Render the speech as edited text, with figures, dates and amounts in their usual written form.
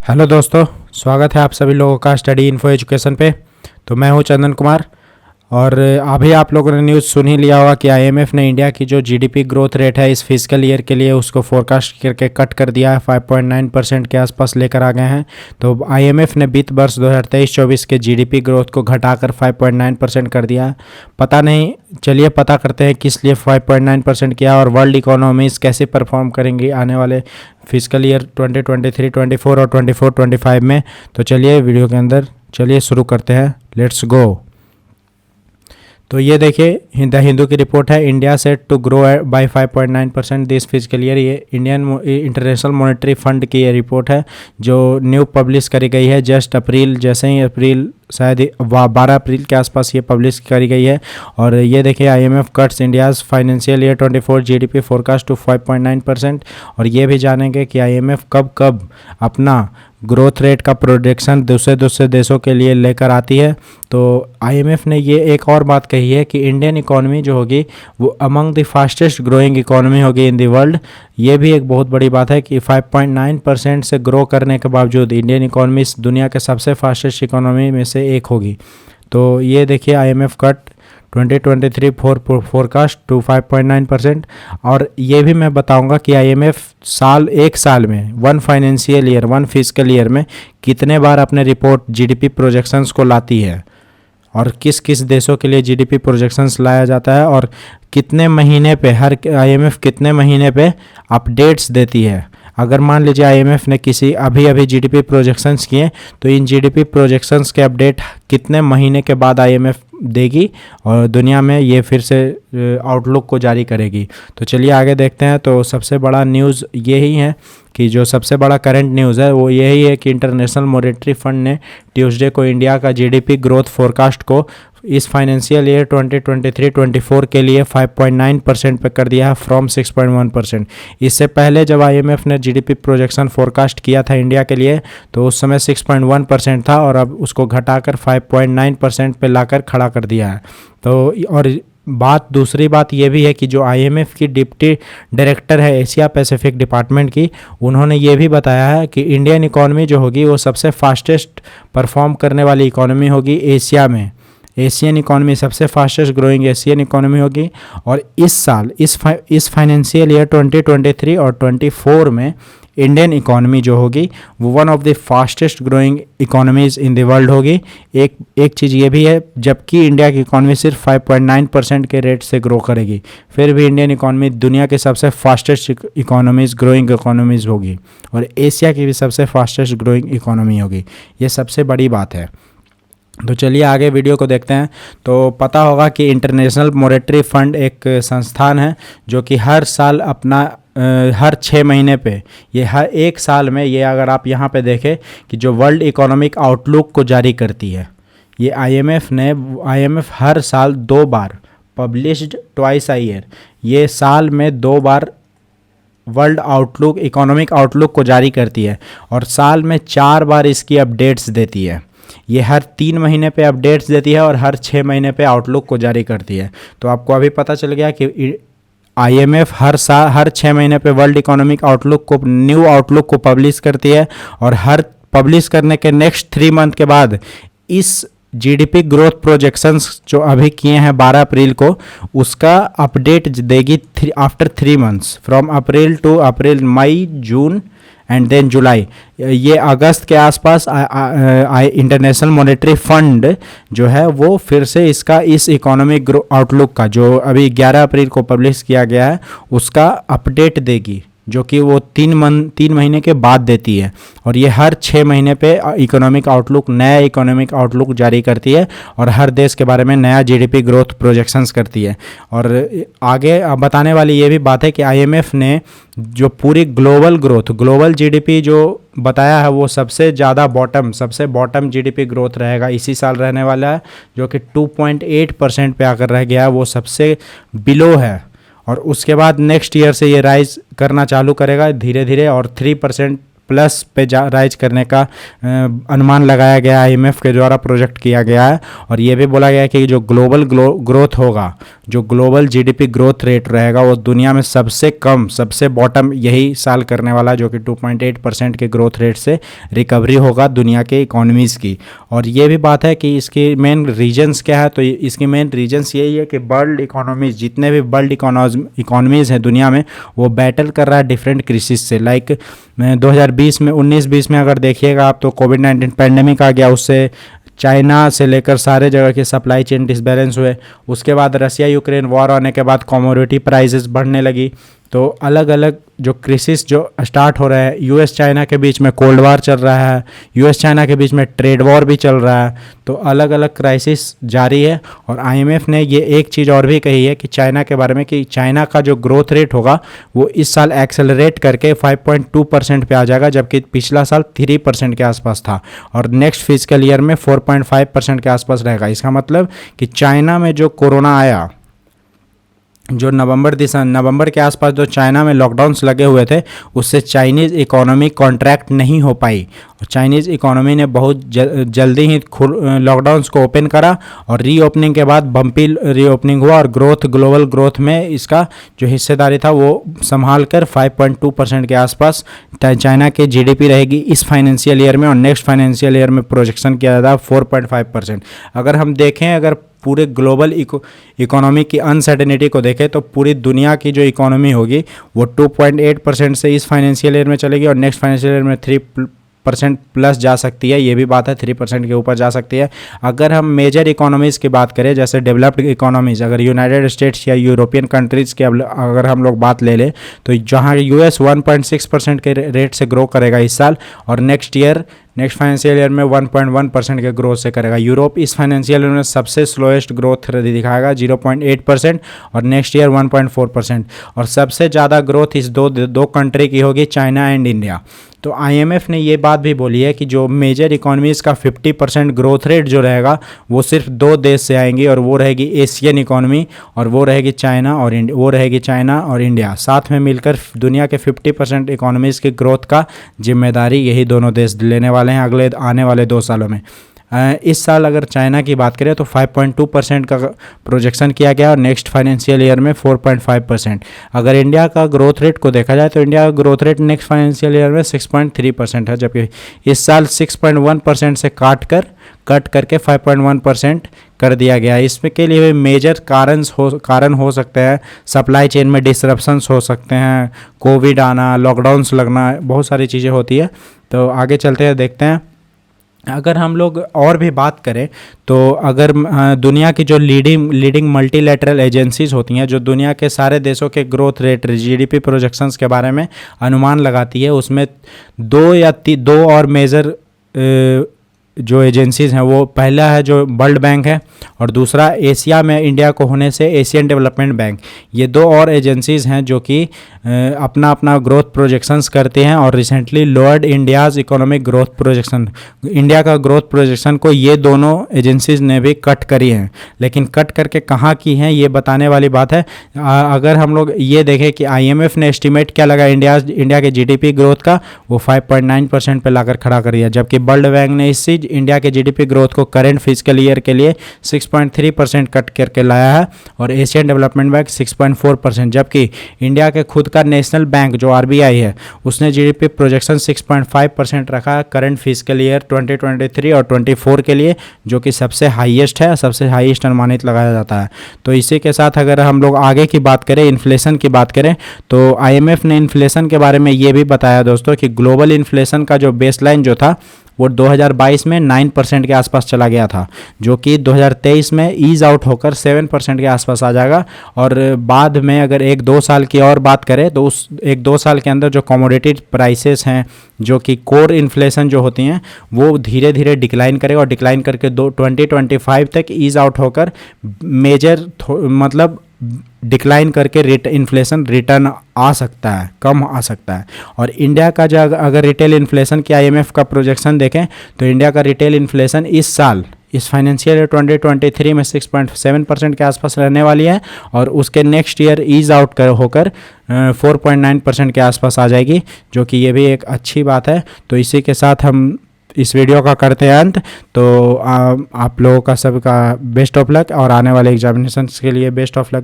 Hello दोस्तों, स्वागत है आप सभी लोगों का स्टडी इन्फो एजुकेशन पे। तो मैं हूं चंदन कुमार और अभी आप लोगों ने न्यूज़ सुन ही लिया होगा कि आईएमएफ ने इंडिया की जो जीडीपी ग्रोथ रेट है इस फिजिकल ईयर के लिए उसको फोरकास्ट करके कट कर दिया है। 5.9% के आसपास लेकर आ गए हैं। तो आईएमएफ ने वित्त वर्ष 2023-24 के जीडीपी ग्रोथ को घटाकर 5.9% कर दिया है। पता नहीं, चलिए पता करते हैं किस लिए 5.9% किया और वर्ल्ड इकोनॉमीज कैसे परफॉर्म करेंगी आने वाले फिजिकल ईयर 2023, 24 और 24-25 में। तो चलिए वीडियो के अंदर चलिए शुरू करते हैं। Let's go. तो ये देखिए द हिंदू की रिपोर्ट है, India set to grow by 5.9% this physical year. ये इंडियन इंटरनेशनल मॉनेटरी फंड की ये रिपोर्ट है जो न्यू पब्लिश करी गई है जस्ट अप्रैल, जैसे ही अप्रैल शायद 12 अप्रैल के आसपास ये पब्लिश करी गई है। और ये देखिए IMF cuts India's financial year 24 GDP forecast to 5.9%। और ये भी जानेंगे कि आईएमएफ कब कब अपना ग्रोथ रेट का प्रोजेक्शन दूसरे देशों के लिए लेकर आती है। तो आईएमएफ ने ये एक और बात कही है कि इंडियन इकॉनमी जो होगी वो among the fastest growing economy होगी इन द वर्ल्ड। ये भी एक बहुत बड़ी बात है कि 5.9% से ग्रो करने के बावजूद इंडियन इकॉनमी दुनिया के सबसे फास्टेस्ट इकॉनमी में से एक होगी। तो ये देखिए आईएमएफ कट 2023 फोरकास्ट टू 5.9%। और ये भी मैं बताऊंगा कि आईएमएफ एक साल में वन फिजिकल ईयर में कितने बार अपने रिपोर्ट जीडीपी प्रोजेक्शंस को लाती है और किस किस देशों के लिए जीडीपी प्रोजेक्शंस लाया जाता है और कितने महीने पे आईएमएफ कितने महीने पे अपडेट्स देती है। अगर मान लीजिए आईएमएफ ने किसी अभी जीडीपी प्रोजेक्शंस किए तो इन जीडीपी प्रोजेक्शंस के अपडेट कितने महीने के बाद आईएमएफ देगी और दुनिया में ये फिर से आउटलुक को जारी करेगी। तो चलिए आगे देखते हैं। तो सबसे बड़ा न्यूज़ यही है कि जो सबसे बड़ा करंट न्यूज़ है वो यही है कि इंटरनेशनल मॉनेटरी फंड ने ट्यूसडे को इंडिया का जीडीपी ग्रोथ फोरकास्ट को इस फाइनेंशियल ईयर 2023-24 के लिए 5.9% पे कर दिया है फ्रॉम 6.1%। इससे पहले जब आईएमएफ ने जीडीपी प्रोजेक्शन फोरकास्ट किया था इंडिया के लिए तो उस समय 6.1% था और अब उसको घटाकर 5.9% पे लाकर खड़ा कर दिया है। तो और दूसरी बात ये भी है कि जो आईएमएफ की डिप्टी डायरेक्टर है एशिया पैसिफिक डिपार्टमेंट की, उन्होंने ये भी बताया है कि इंडियन इकॉनमी जो होगी वो सबसे फास्टेस्ट परफॉर्म करने वाली इकॉनमी होगी एशिया में। एशियन इकॉनमी सबसे फास्टेस्ट ग्रोइंग एशियन इकॉनमी होगी। और इस साल इस फाइनेंशियल ईयर 2023 और 24 में इंडियन इकॉनमी जो होगी वो one of the fastest growing economies in the world होगी। एक चीज़ ये भी है, जबकि इंडिया की इकॉनमी सिर्फ 5.9% के रेट से ग्रो करेगी, फिर भी इंडियन इकॉनमी दुनिया के सबसे फास्टेस्ट ग्रोइंग इकोनॉमीज़ होगी और एशिया की भी सबसे फास्टेस्ट ग्रोइंग इकोनॉमी होगी। ये सबसे बड़ी बात है। तो चलिए आगे वीडियो को देखते हैं। तो पता होगा कि इंटरनेशनल मॉनेटरी फंड एक संस्थान है जो कि हर साल अपना हर 6 महीने पे ये हर एक साल में ये अगर आप यहाँ पे देखें कि जो वर्ल्ड इकोनॉमिक आउटलुक को जारी करती है, ये आईएमएफ हर साल 2 बार पब्लिश्ड ट्वाइस अ ईयर, ये साल में 2 बार वर्ल्ड आउटलुक इकोनॉमिक आउटलुक को जारी करती है और साल में 4 बार इसकी अपडेट्स देती है। ये हर 3 महीने पे अपडेट्स देती है और हर 6 महीने पे आउटलुक को जारी करती है। तो आपको अभी पता चल गया कि आईएमएफ हर 6 महीने पे वर्ल्ड इकोनॉमिक आउटलुक को न्यू आउटलुक को पब्लिश करती है और हर पब्लिश करने के नेक्स्ट 3 मंथ के बाद इस जीडीपी ग्रोथ प्रोजेक्शंस जो अभी किए हैं 12 अप्रैल को उसका अपडेट देगी after 3 months from April May June and then July. ये अगस्त के आसपास इंटरनेशनल मॉनेटरी फंड जो है वो फिर से इस इकोनॉमिक आउटलुक का जो अभी 11 अप्रैल को पब्लिश किया गया है उसका अपडेट देगी, जो कि वो 3 महीने के बाद देती है। और ये हर 6 महीने पे नया इकोनॉमिक आउटलुक जारी करती है और हर देश के बारे में नया जीडीपी ग्रोथ प्रोजेक्शंस करती है। और आगे बताने वाली ये भी बात है कि आईएमएफ ने जो पूरी ग्लोबल जीडीपी जो बताया है वो सबसे बॉटम जीडीपी ग्रोथ रहेगा इसी साल रहने वाला है, जो कि 2.8% पे आकर रह गया है, वो सबसे बिलो है। और उसके बाद नेक्स्ट ईयर से ये राइज करना चालू करेगा धीरे धीरे और 3% प्लस पे राइज करने का अनुमान लगाया गया, आईएमएफ के द्वारा प्रोजेक्ट किया गया है। और ये भी बोला गया है कि जो ग्लोबल ग्रोथ होगा, जो ग्लोबल जीडीपी ग्रोथ रेट रहेगा, वो दुनिया में सबसे कम, सबसे बॉटम यही साल करने वाला, जो कि 2.8% के ग्रोथ रेट से रिकवरी होगा दुनिया के इकोनॉमीज़ की। और ये भी बात है कि इसकी मेन रीजन्स क्या है, तो इसकी मेन रीजन्स यही है कि वर्ल्ड इकोनॉमीज, जितने भी वर्ल्ड इकोनॉमीज़ हैं दुनिया में, वो बैटल कर रहा है डिफरेंट क्राइसिस से। लाइक 2020 में 19-20 में अगर देखिएगा आप, तो कोविड-19 पैंडेमिक आ गया, उससे चाइना से लेकर सारे जगह के सप्लाई चेन डिसबैलेंस हुए। उसके बाद रसिया यूक्रेन वॉर आने के बाद कमोडिटी प्राइसेस बढ़ने लगी। तो अलग अलग जो क्राइसिस जो स्टार्ट हो रहे हैं, यूएस चाइना के बीच में कोल्ड वार चल रहा है, यूएस चाइना के बीच में ट्रेड वॉर भी चल रहा है। तो अलग अलग क्राइसिस जारी है। और आईएमएफ ने ये एक चीज़ और भी कही है कि चाइना के बारे में, कि चाइना का जो ग्रोथ रेट होगा वो इस साल एक्सेलरेट करके 5.2% पे आ जाएगा, जबकि पिछला साल 3% के आसपास था। और नेक्स्ट फिजिकल ईयर में 4.5% के आसपास रहेगा। इसका मतलब कि चाइना में जो कोरोना आया, जो नवंबर के आसपास जो चाइना में लॉकडाउन्स लगे हुए थे, उससे चाइनीज़ इकोनॉमी कॉन्ट्रैक्ट नहीं हो पाई। और चाइनीज़ इकोनॉमी ने बहुत जल्दी ही लॉकडाउन्स को ओपन करा, और रीओपनिंग के बाद बम्पी रीओपनिंग हुआ, और ग्लोबल ग्रोथ में इसका जो हिस्सेदारी था वो संभाल कर 5.2% के आसपास चाइना के जीडीपी रहेगी इस फाइनेंशियल ईयर में। और नेक्स्ट फाइनेंशियल ईयर में प्रोजेक्शन किया जाता है 4.5%। अगर हम देखें, अगर पूरे ग्लोबल इकोनॉमी की अनसर्टेनिटी को देखें, तो पूरी दुनिया की जो इकोनॉमी होगी वो 2.8% से इस फाइनेंशियल ईयर में चलेगी, और नेक्स्ट फाइनेंशियल ईयर में 3% प्लस जा सकती है। ये भी बात है, 3% के ऊपर जा सकती है। अगर हम मेजर इकोनॉमीज़ की बात करें, जैसे डेवलप्ड इकोनॉमीज़, अगर यूनाइटेड स्टेट्स या यूरोपियन कंट्रीज़ की अगर हम लोग बात ले लें, तो जहाँ यूएस 1.6% के रेट से ग्रो करेगा इस साल, और नेक्स्ट फाइनेंशियल ईयर में 1.1% के ग्रोथ से करेगा। यूरोप इस फाइनेंशियल ईयर में सबसे स्लोएस्ट ग्रोथ दिखाएगा 0.8%, और नेक्स्ट ईयर 1.4%। और सबसे ज़्यादा ग्रोथ इस दो कंट्री की होगी, चाइना एंड इंडिया। तो आईएमएफ ने ये बात भी बोली है कि जो मेजर इकोनॉमीज़ का 50% ग्रोथ रेट जो रहेगा वो सिर्फ 2 देश से आएंगी, और वो रहेगी एशियन इकोनॉमी, और वो रहेगी चाइना और इंडिया। साथ में मिलकर दुनिया के 50% इकोनॉमीज़ की ग्रोथ का जिम्मेदारी यही दोनों देश लेने वाले हैं अगले आने वाले 2 सालों में। इस साल अगर चाइना की बात करें तो 5.2% का प्रोजेक्शन किया गया, और नेक्स्ट फाइनेंशियल ईयर में 4.5%। अगर इंडिया का ग्रोथ रेट को देखा जाए तो इंडिया का growth rate next financial year में 6.3% है, जबकि इस साल 6.1% से कट करके 5.1% कर दिया गया है। इसमें के लिए मेजर कारण हो सकते हैं, सप्लाई चेन में डिसरप्शंस हो सकते हैं, कोविड आना, लॉकडाउन्स लगना, बहुत सारी चीज़ें होती है। तो आगे चलते हैं, देखते हैं। अगर हम लोग और भी बात करें, तो अगर दुनिया की जो लीडिंग मल्टीलैटरल एजेंसीज होती हैं, जो दुनिया के सारे देशों के ग्रोथ रेट, जीडीपी प्रोजेक्शंस के बारे में अनुमान लगाती है, उसमें दो और मेजर जो एजेंसीज़ हैं, वो पहला है जो वर्ल्ड बैंक है, और दूसरा एशिया में इंडिया को होने से एशियन डेवलपमेंट बैंक। ये 2 और एजेंसीज़ हैं जो कि अपना अपना ग्रोथ प्रोजेक्शंस करते हैं, और recently lowered India's economic growth projection, India का ग्रोथ प्रोजेक्शन को ये दोनों एजेंसीज़ ने भी कट करी हैं। लेकिन कट करके कहाँ की हैं, ये बताने वाली बात है। अगर हम लोग ये देखें कि आईएमएफ ने एस्टिमेट क्या लगा इंडिया के जीडीपी ग्रोथ का, वो 5.9% पे लाकर खड़ा कर दिया, जबकि वर्ल्ड बैंक ने इस चीज़ इंडिया के जीडीपी ग्रोथ को करेंट फिजिकल ईयर के लिए 6.3% कट करके लाया है, और एशियन डेवलपमेंट बैंक 6.4%। जबकि इंडिया के खुद का नेशनल बैंक जो आरबीआई है, उसने जीडीपी प्रोजेक्शन 6.5% रखा है करेंट फिजिकल ईयर 2023 और 24 के लिए, जो कि सबसे हाईएस्ट है, सबसे हाईएस्ट अनुमानित लगाया जाता है। तो इसी के साथ अगर हम लोग आगे की बात करें, इन्फ्लेशन की बात करें, तो आईएमएफ ने इन्फ्लेशन के बारे में ये भी बताया दोस्तों कि ग्लोबल इन्फ्लेशन का जो बेसलाइन जो था वो 2022 में 9% के आसपास चला गया था, जो कि 2023 में ईज आउट होकर 7% के आसपास आ जाएगा। और बाद में अगर 1-2 साल की और बात करें तो उस 1-2 साल के अंदर जो कमोडिटी प्राइसेस हैं, जो कि कोर इन्फ्लेशन जो होती हैं, वो धीरे धीरे डिक्लाइन करेगा, और डिक्लाइन करके 2025 तक ईज आउट होकर मेजर मतलब डिक्लाइन करके इन्फ्लेशन रिटर्न आ सकता है, कम आ सकता है। और इंडिया का जो अगर रिटेल इन्फ्लेशन की आईएमएफ का प्रोजेक्शन देखें, तो इंडिया का रिटेल इन्फ्लेशन इस साल इस फाइनेंशियल ईयर 2023 में 6.7% के आसपास रहने वाली है और उसके नेक्स्ट ईयर ईज आउट होकर 4.9% के आसपास आ जाएगी, जो कि ये भी एक अच्छी बात है। तो इसी के साथ हम इस वीडियो का करते हैं अंत। तो आप लोगों का सबका बेस्ट ऑफ लक और आने वाले एग्जामिनेशंस के लिए बेस्ट ऑफ लक।